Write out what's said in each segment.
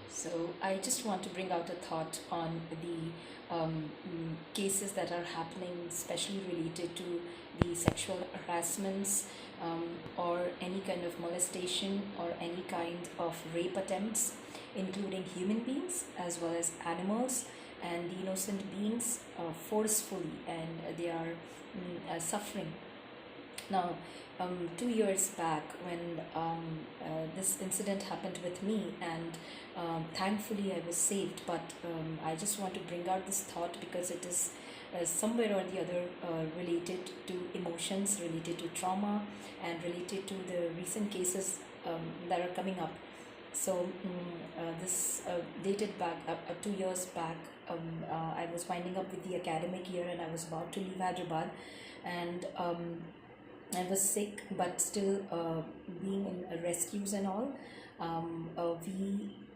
So I just want to bring out a thought on the cases that are happening, especially related to the sexual harassments, or any kind of molestation or any kind of rape attempts, including human beings as well as animals and the innocent beings forcefully, and they are suffering. Now, 2 years back, when this incident happened with me, and thankfully I was saved, but I just want to bring out this thought because it is somewhere or the other related to emotions, related to trauma, and related to the recent cases that are coming up. So, this dated back 2 years back. I was winding up with the academic year and I was about to leave Hyderabad, and I was sick, but still being in rescues and all.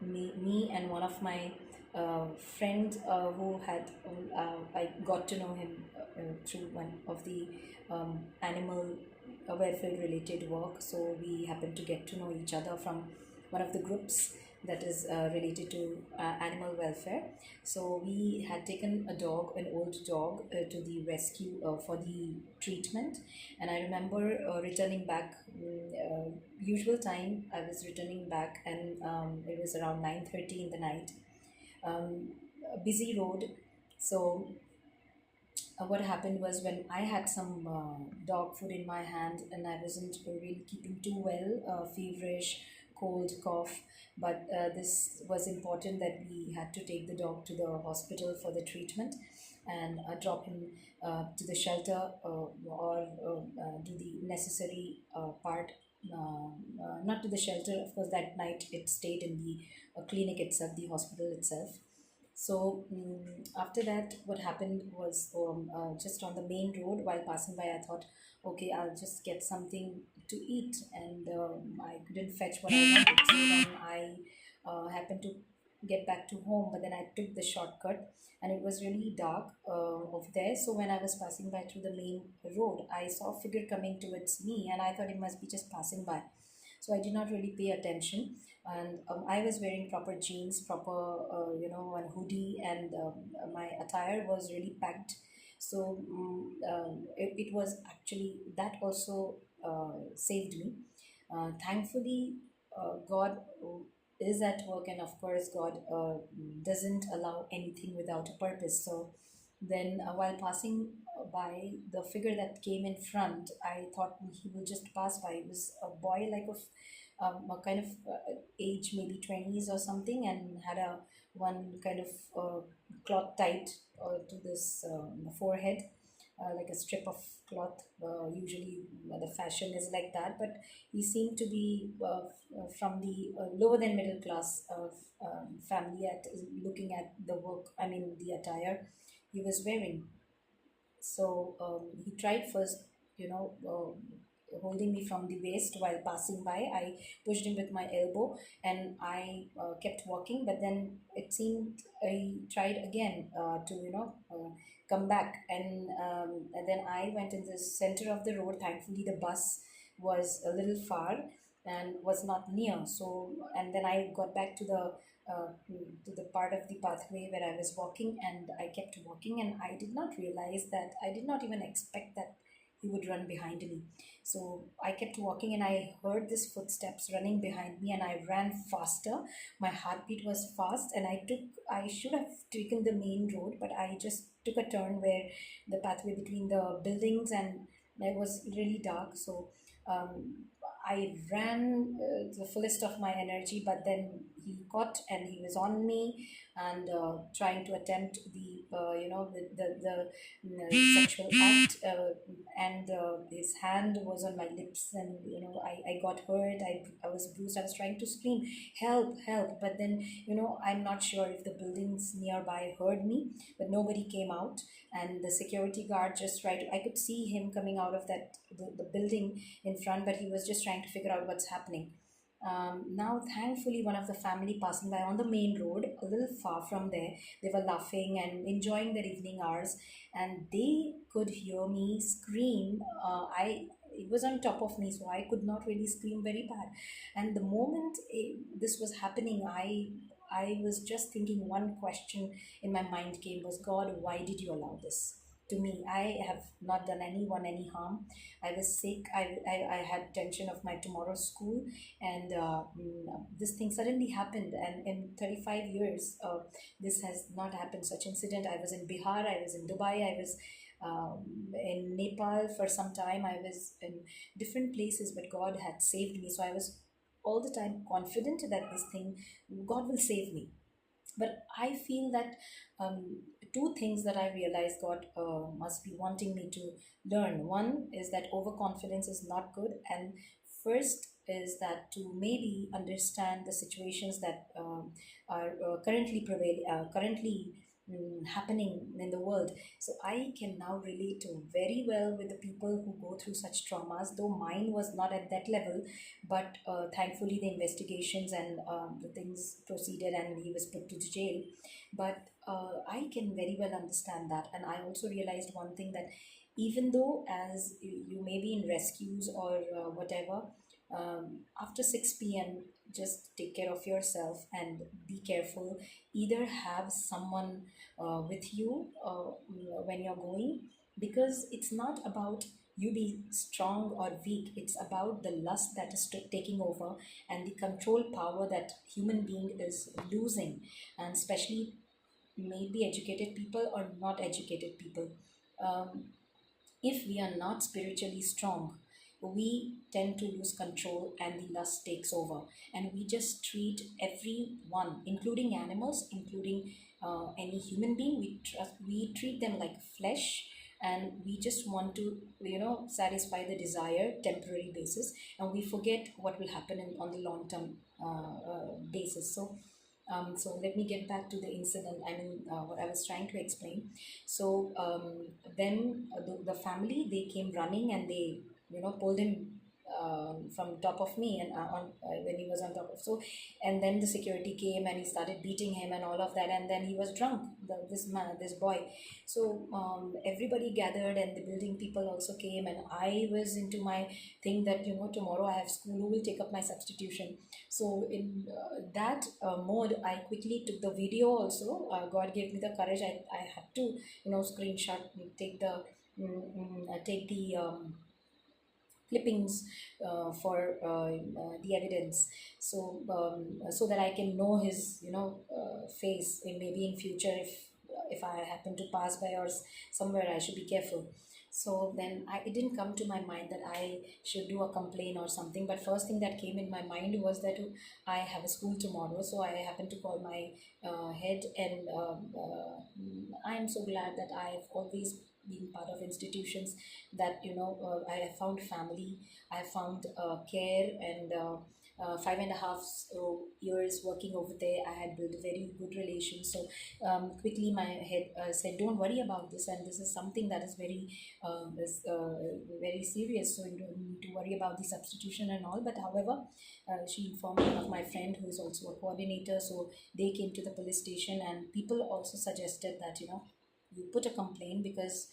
Me and one of my friend who had I got to know him through one of the animal welfare related work. So we happened to get to know each other from one of the groups that is related to animal welfare. So we had taken a dog, an old dog, to the rescue for the treatment. And I remember returning back, usual time I was returning back, and it was around 9:30 in the night. A busy road. So what happened was, when I had some dog food in my hand and I wasn't really keeping too well, feverish, cold, cough, but this was important that we had to take the dog to the hospital for the treatment and drop him to the shelter, or do the necessary part. Not to the shelter, of course, that night it stayed in the clinic itself, the hospital itself. So after that, what happened was, just on the main road while passing by, I thought, okay, I'll just get something to eat, and I couldn't fetch what I wanted. So then I happened to get back to home, but then I took the shortcut, and it was really dark over there. So when I was passing by through the main road, I saw a figure coming towards me, and I thought it must be just passing by. So I did not really pay attention, and I was wearing proper jeans, proper one hoodie, and my attire was really packed. So it was actually that also saved me. Thankfully, God is at work, and of course, God doesn't allow anything without a purpose. So then, while passing by the figure that came in front, I thought he will just pass by. It was a boy, like of a kind of age, maybe 20s or something, and had a one kind of cloth tied to this forehead, like a strip of cloth. Usually, the fashion is like that, but he seemed to be from the lower than middle class family. At looking at the work, I mean the attire he was wearing. So he tried first, holding me from the waist while passing by. I pushed him with my elbow, and I kept walking. But then it seemed he tried again to, come back. And then I went in the center of the road. Thankfully, the bus was a little far and was not near. So, and then I got back to the part of the pathway where I was walking, and I kept walking, and I did not realize that, I did not even expect that he would run behind me. So I kept walking, and I heard these footsteps running behind me, and I ran faster. My heartbeat was fast, and I should have taken the main road, but I just took a turn where the pathway between the buildings, and it was really dark. So um, I ran the fullest of my energy, but then he caught and he was on me, and trying to attempt the sexual act, and his hand was on my lips, and I got hurt. I was bruised. I was trying to scream, help, help, but then I'm not sure if the buildings nearby heard me, but nobody came out, and the security guard just tried to, I could see him coming out of the building in front, but he was just trying to figure out what's happening. Now, thankfully, one of the family passing by on the main road, a little far from there, they were laughing and enjoying their evening hours, and they could hear me scream. I It was on top of me, so I could not really scream very bad. And the moment this was happening, I was just thinking, one question in my mind came was, God, why did you allow this to me? I have not done anyone any harm. I was sick. I had tension of my tomorrow's school, and this thing suddenly happened. And in 35 years, this has not happened. Such incident. I was in Bihar. I was in Dubai. I was in Nepal for some time. I was in different places, but God had saved me. So I was all the time confident that this thing, God will save me. But I feel that two things that I realized God must be wanting me to learn. One is that overconfidence is not good, and first is that to maybe understand the situations that are currently happening in the world. So I can now relate to very well with the people who go through such traumas, though mine was not at that level. But thankfully the investigations and the things proceeded and he was put to the jail. But I can very well understand that. And I also realized one thing, that even though as you may be in rescues or whatever, after 6 p.m., just take care of yourself and be careful. Either have someone with you when you're going, because it's not about you be strong or weak. It's about the lust that is taking over, and the control power that human being is losing, and especially maybe educated people or not educated people. um, if we are not spiritually strong, we tend to lose control and the lust takes over. And we just treat everyone, including animals, including any human being, we treat them like flesh. And we just want to, satisfy the desire temporary basis, and we forget what will happen on the long term basis. So let me get back to the incident. I mean, what I was trying to explain. So then the family, they came running and they pulled him from top of me, and on when he was on top of, so. And then the security came and he started beating him and all of that, and then he was drunk, this boy. So everybody gathered and the building people also came, and I was into my thing that tomorrow I have school, who will take up my substitution. So in that mode, I quickly took the video also. God gave me the courage. I had to screenshot, take the clippings for the evidence, so that I can know his face, in maybe in future, if I happen to pass by or somewhere, I should be careful. So then it didn't come to my mind that I should do a complaint or something. But first thing that came in my mind was that I have a school tomorrow. So I happened to call my head, and I am so glad that I've always been part of institutions that I have found family, I have found care, and 5.5 years working over there, I had built a very good relation. So quickly my head said, don't worry about this, and this is something that is very serious, so you don't need to worry about the substitution and all. But however, she informed one of my friend who is also a coordinator, so they came to the police station, and people also suggested that you put a complaint, because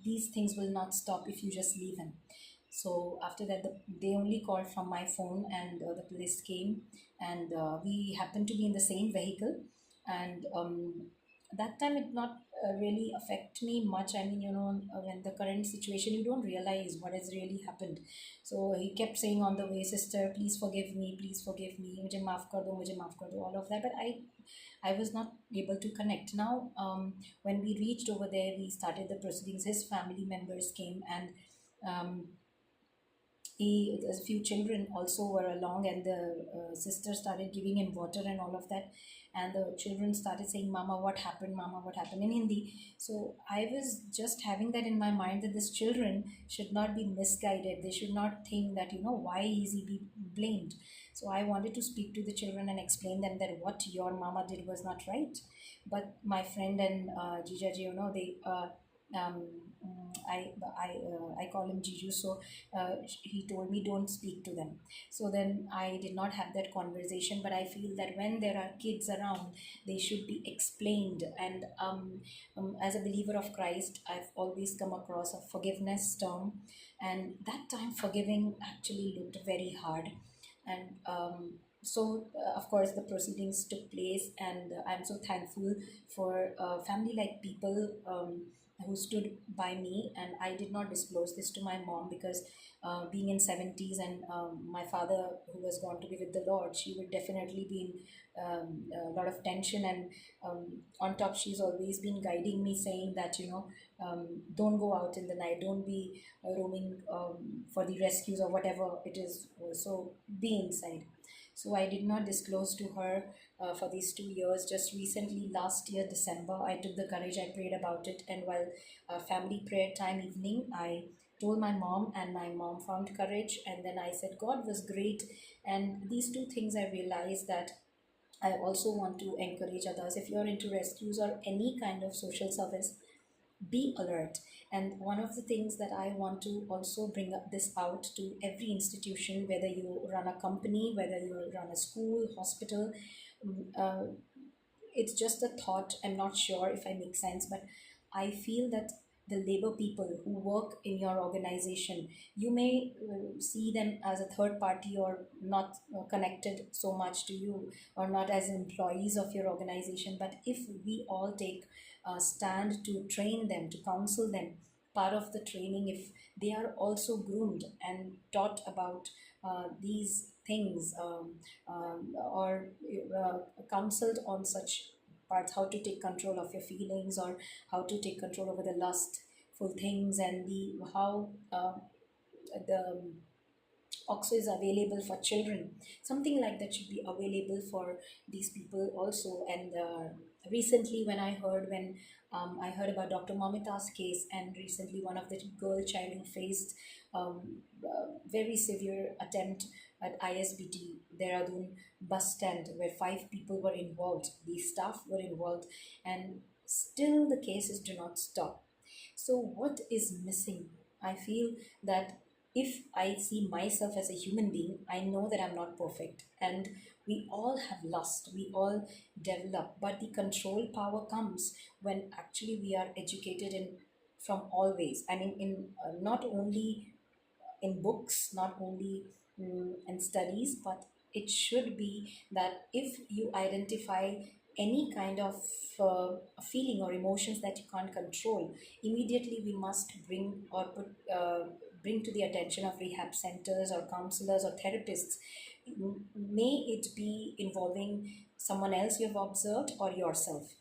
these things will not stop if you just leave him. So after that, they only called from my phone, and the police came, and we happened to be in the same vehicle. And that time it not really affect me much. I mean, when the current situation, you don't realize what has really happened. So he kept saying on the way, sister, please forgive me, mujhe maaf kar do, mujhe maaf kar do, all of that. But I was not able to connect. Now, when we reached over there, we started the proceedings. His family members came, and um, a few children also were along, and the sister started giving him water and all of that. And the children started saying, Mama, what happened? Mama, what happened? In Hindi. So I was just having that in my mind, that these children should not be misguided. They should not think that, why is he be blamed? So I wanted to speak to the children and explain them that what your mama did was not right. But my friend and Jijaji, they um, I call him Jiju. So he told me, don't speak to them. So then I did not have that conversation. But I feel that when there are kids around, they should be explained. And as a believer of Christ, I've always come across a forgiveness term, and that time forgiving actually looked very hard. And So of course the proceedings took place, and I'm so thankful for family like people who stood by me. And I did not disclose this to my mom because being in 70s, and my father who was gone to be with the Lord, she would definitely be in a lot of tension. And on top, she's always been guiding me, saying that, don't go out in the night, don't be roaming for the rescues or whatever it is, so be inside. So I did not disclose to her for these 2 years. Just recently, last year, December, I took the courage, I prayed about it. And while family prayer time evening, I told my mom, and my mom found courage. And then I said, God was great. And these two things I realized that I also want to encourage others. If you're into rescues or any kind of social service, be alert. And one of the things that I want to also bring up this out to every institution, whether you run a company, whether you run a school, hospital, uh, it's just a thought. I'm not sure if I make sense, but I feel that the labor people who work in your organization, you may see them as a third party, or not connected so much to you, or not as employees of your organization. But if we all take a stand to train them, to counsel them, part of the training, if they are also groomed and taught about these things, or counseled on such parts, how to take control of your feelings, or how to take control over the lustful things, and the how the OXO is available for children. Something like that should be available for these people also. And recently, when I heard about Dr. Mamita's case, and recently one of the girl child who faced very severe attempt at ISBT, Dehradun bus stand, where 5 people were involved, the staff were involved, and still the cases do not stop. So, what is missing? I feel that if I see myself as a human being, I know that I'm not perfect. And we all have lust, we all develop, but the control power comes when actually we are educated in from always. I mean, in not only in books, not only in studies, but it should be that if you identify any kind of feeling or emotions that you can't control, immediately we must bring to the attention of rehab centers or counselors or therapists. May it be involving someone else you have observed or yourself.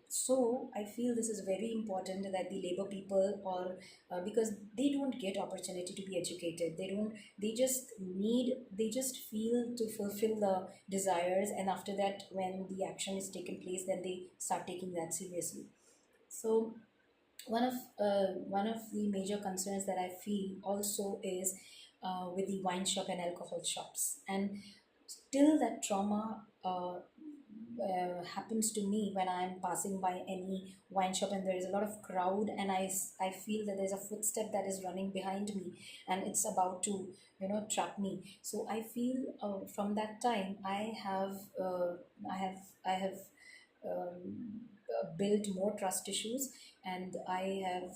So I feel this is very important that the labor people, or because they don't get opportunity to be educated, they just feel to fulfill the desires, and after that, when the action is taken place, then they start taking that seriously. So one of the major concerns that I feel also is with the wine shop and alcohol shops, and still that trauma happens to me when I'm passing by any wine shop and there is a lot of crowd, and I feel that there's a footstep that is running behind me, and it's about to trap me. So I feel from that time I have built more trust issues, and I have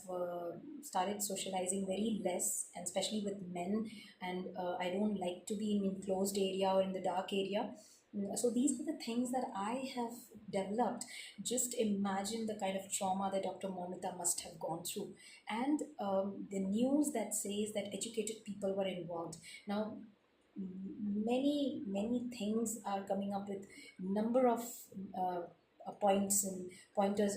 started socializing very less, and especially with men. And I don't like to be in enclosed area or in the dark area. So these are the things that I have developed. Just imagine the kind of trauma that Dr. Momita must have gone through, and the news that says that educated people were involved. Now, many things are coming up with number of points and points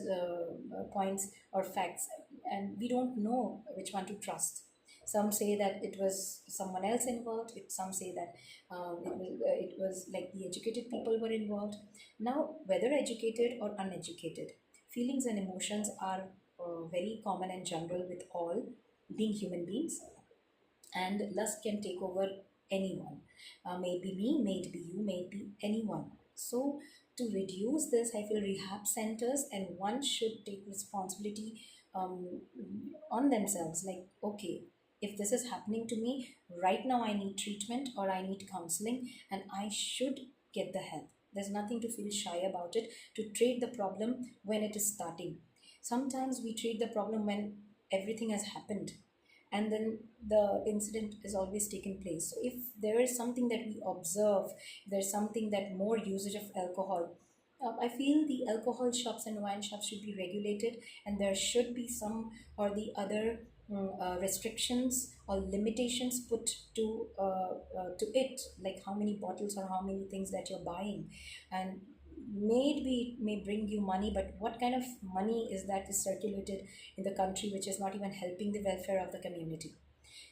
or facts, and we don't know which one to trust. Some say that it was someone else involved. Some say that it was like the educated people were involved. Now, whether educated or uneducated, feelings and emotions are very common and general with all being human beings, and lust can take over anyone. May it be me, may it be you, may it be anyone. So to reduce this, I feel rehab centers and one should take responsibility on themselves, like, okay, if this is happening to me right now, I need treatment or I need counseling, and I should get the help. There's nothing to feel shy about it, to treat the problem when it is starting. Sometimes we treat the problem when everything has happened, and then the incident is always taken place. So if there is something that we observe, there's something that more usage of alcohol, I feel the alcohol shops and wine shops should be regulated, and there should be some or the other restrictions or limitations put to it, like how many bottles or how many things that you're buying. And maybe it may bring you money, but what kind of money is that is circulated in the country which is not even helping the welfare of the community?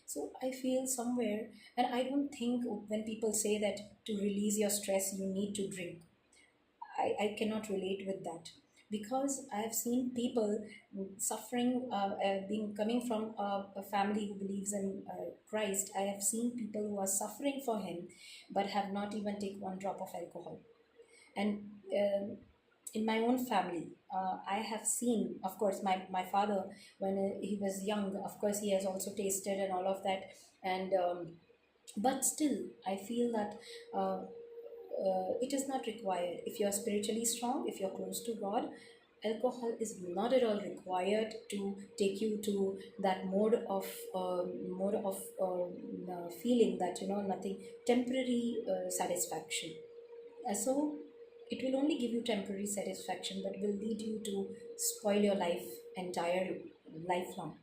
So I feel somewhere, and I don't think when people say that to release your stress you need to drink, I cannot relate with that, because I have seen people suffering, being coming from a family who believes in Christ. I have seen people who are suffering for Him but have not even take one drop of alcohol. And in my own family, I have seen, of course, my father, when he was young, of course, he has also tasted and all of that. And but still, I feel that it is not required. If you are spiritually strong, if you're close to God, alcohol is not at all required to take you to that mode of feeling that nothing, temporary satisfaction. So it will only give you temporary satisfaction, but will lead you to spoil your life entire lifelong.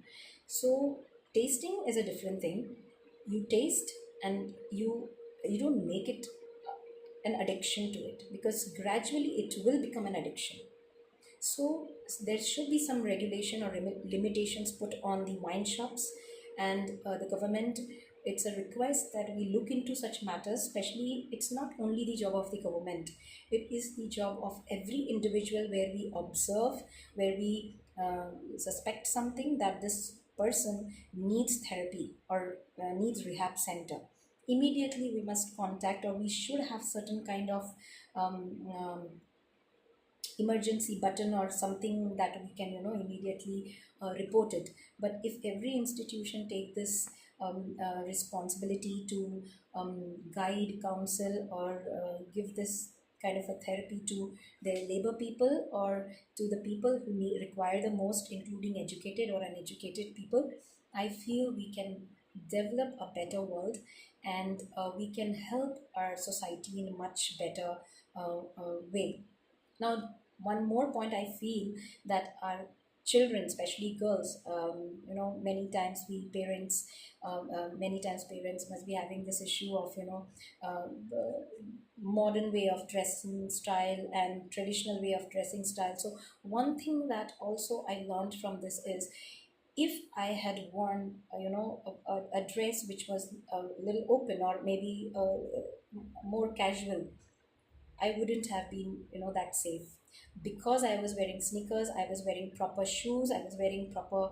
So tasting is a different thing. You taste, and you don't make it an addiction to it, because gradually it will become an addiction. So there should be some regulation or limitations put on the wine shops and the government. It's a request that we look into such matters. Especially, it's not only the job of the government; it is the job of every individual, where we observe, where we suspect something that this person needs therapy or needs rehab center. Immediately, we must contact, or we should have certain kind of um, um, emergency button or something that we can immediately report it. But if every institution take this responsibility to guide, counsel, or give this kind of a therapy to their labor people, or to the people who require the most, including educated or uneducated people, I feel we can develop a better world, and we can help our society in a much better way. Now, one more point I feel, that our children, especially girls, many times parents must be having this issue of the modern way of dressing style and traditional way of dressing style. So one thing that also I learned from this is, if I had worn a dress which was a little open, or maybe more casual, I wouldn't have been, that safe. Because I was wearing sneakers, I was wearing proper shoes, I was wearing proper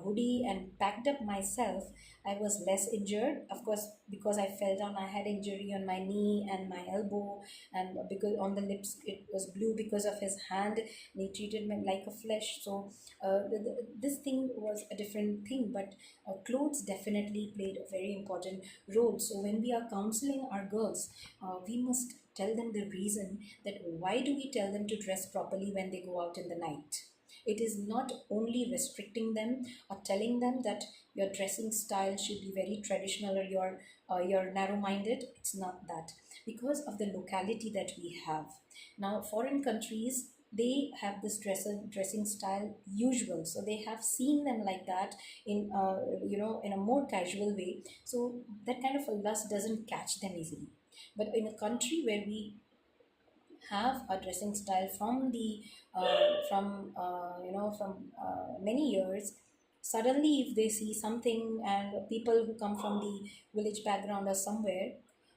hoodie and packed up myself, I was less injured. Of course, because I fell down, I had injury on my knee and my elbow, and because on the lips it was blue because of his hand, and he treated me like a flesh. So this thing was a different thing, but clothes definitely played a very important role. So when we are counseling our girls, we must tell them the reason, that why do we tell them to dress properly when they go out in the night. It is not only restricting them or telling them that your dressing style should be very traditional, or you're narrow minded. It's not that. Because of the locality that we have now, foreign countries, they have this dressing style usual, so they have seen them like that in in a more casual way, so that kind of a lust doesn't catch them easily. But in a country where we have a dressing style from the from many years, suddenly if they see something, and people who come from the village background or somewhere,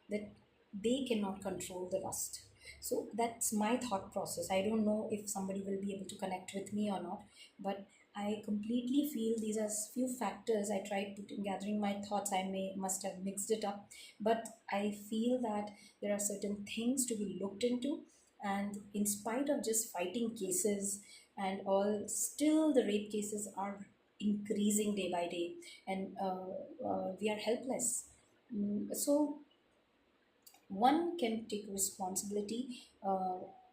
that they cannot control the lust. So that's my thought process. I don't know if somebody will be able to connect with me or not, but I completely feel these are few factors. I tried gathering my thoughts. I may must have mixed it up, but I feel that there are certain things to be looked into. And in spite of just fighting cases and all, still the rape cases are increasing day by day, and we are helpless. So one can take responsibility,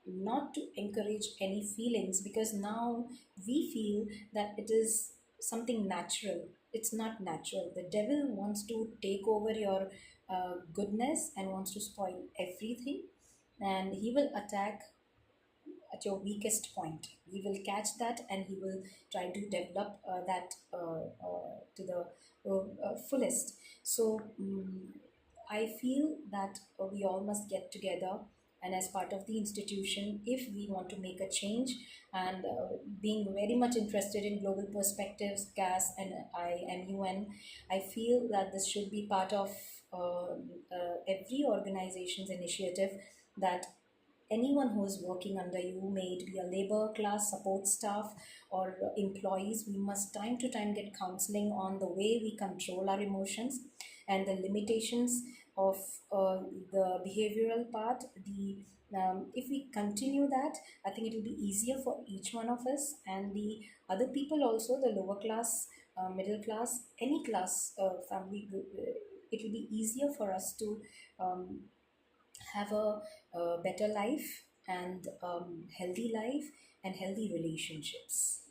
not to encourage any feelings, because now we feel that it is something natural. it's not natural. The devil wants to take over your goodness and wants to spoil everything, and he will attack at your weakest point. He will catch that and he will try to develop that to the fullest. So I feel that we all must get together, and as part of the institution, if we want to make a change, and being very much interested in global perspectives, gas and IMUN, I feel that this should be part of every organization's initiative, that anyone who is working under you, may it be a labor class, support staff, or employees, we must time to time get counseling on the way we control our emotions and the limitations of the behavioral part. The If we continue that, I think it will be easier for each one of us and the other people also, the lower class, middle class, any class, family group. It will be easier for us to um, have a better life and healthy life and healthy relationships.